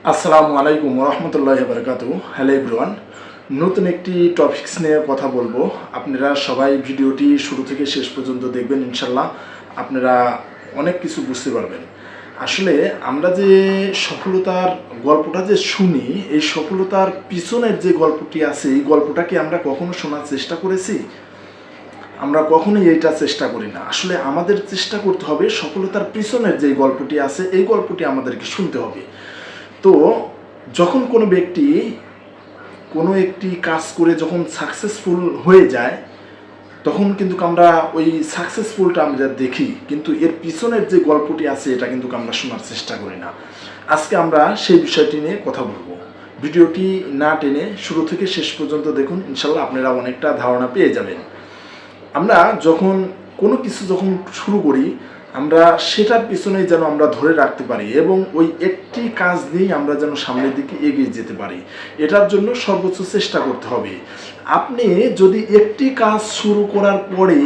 আসসালামু আলাইকুম রহমতুল্লাহি বারাকাতুহু। হ্যালো এভরিওয়ান, নতুন একটি টপিকস নিয়ে কথা বলবো। আপনারা সবাই ভিডিওটি শুরু থেকে শেষ পর্যন্ত দেখবেন, ইনশাল্লাহ আপনারা অনেক কিছু বুঝতে পারবেন। আসলে আমরা যে সফলতার গল্পটা যে শুনি, এই সফলতার পিছনের যে গল্পটি আছে, এই গল্পটা কি আমরা কখনো শোনার চেষ্টা করেছি? আমরা কখনোই এইটা চেষ্টা করি না। আসলে আমাদের চেষ্টা করতে হবে সফলতার পিছনের যে গল্পটি আছে, এই গল্পটি আমাদেরকে শুনতে হবে। তো যখন কোনো ব্যক্তি কোনো একটি কাজ করে যখন সাকসেসফুল হয়ে যায়, তখন কিন্তু আমরা ওই সাকসেসফুলটা আমরা দেখি, কিন্তু এর পিছনের যে গল্পটি আছে এটা কিন্তু আমরা শোনার চেষ্টা করি না। আজকে আমরা সেই বিষয়টি নিয়ে কথা বলবো। ভিডিওটি না টেনে শুরু থেকে শেষ পর্যন্ত দেখুন, ইনশাল্লাহ আপনারা অনেকটা ধারণা পেয়ে যাবেন। আমরা যখন কোনো কিছু যখন শুরু করি, আমরা সেটার পিছনেই যেন আমরা ধরে রাখতে পারি এবং ওই একটি কাজ নিয়েই আমরা যেন সামনের দিকে এগিয়ে যেতে পারি। এটার জন্য সর্বোচ্চ চেষ্টা করতে হবে। আপনি যদি একটি কাজ শুরু করার পরে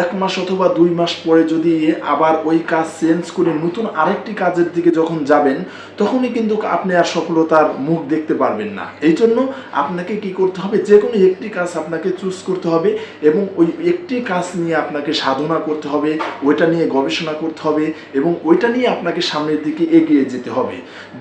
1 মাস অথবা 2 মাস পরে যদি আবার ওই কাজ চেঞ্জ করে নতুন আরেকটি কাজের দিকে যখন যাবেন, তখনই কিন্তু আপনি আর সফলতার মুখ দেখতে পারবেন না। এই জন্য আপনাকে কি করতে হবে, যে কোনো একটি কাজ আপনাকে চুজ করতে হবে এবং ওই একটি কাজ নিয়ে আপনাকে সাধনা করতে হবে, ওইটা নিয়ে গবেষণা করতে হবে এবং ওইটা নিয়ে আপনাকে সামনের দিকে এগিয়ে যেতে হবে।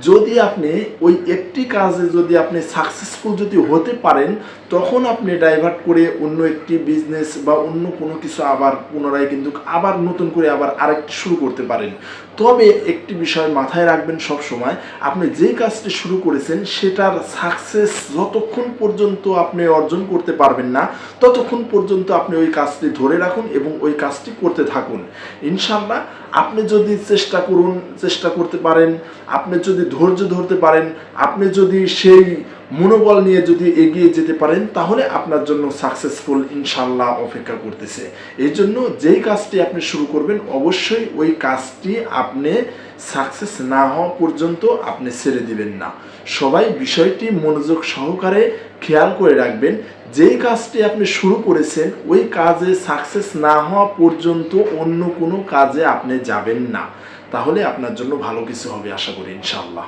যদি আপনি ওই একটি কাজে যদি আপনি সাকসেসফুল যদি হতে পারেন, তখন আপনি ডাইভার্ট করে অন্য একটি বিজনেস বা অন্য কোনো কিছু আবার পুনরায় কিন্তু আবার নতুন করে আবার আরেকটি শুরু করতে পারেন। তবে একটি বিষয় মাথায় রাখবেন সব সময়, আপনি যে কাজটি শুরু করেছেন সেটার সাকসেস যতক্ষণ পর্যন্ত আপনি অর্জন করতে পারবেন না, ততক্ষণ পর্যন্ত আপনি ওই কাজটি ধরে রাখুন এবং ওই কাজটি করতে থাকুন। ইনশাল্লাহ আপনি যদি চেষ্টা করতে পারেন, আপনি যদি ধৈর্য ধরতে পারেন, আপনি যদি সেই মনোবল নিয়ে যদি এগিয়ে যেতে পারেন, তাহলে আপনার জন্য সাকসেসফুল ইনশাল্লাহ অপেক্ষা করতেছে। এই জন্য যেই কাজটি আপনি শুরু করবেন, অবশ্যই ওই কাজটি আপনি সাকসেস না হওয়া পর্যন্ত আপনি ছেড়ে দিবেন না। সবাই বিষয়টি মনোযোগ সহকারে খেয়াল করে রাখবেন। যেই কাজটি আপনি শুরু করেছেন, ওই কাজে সাকসেস না হওয়া পর্যন্ত অন্য কোনো কাজে আপনি যাবেন না। তাহলে আপনার জন্য ভালো কিছু হবে, আশা করি ইনশাল্লাহ।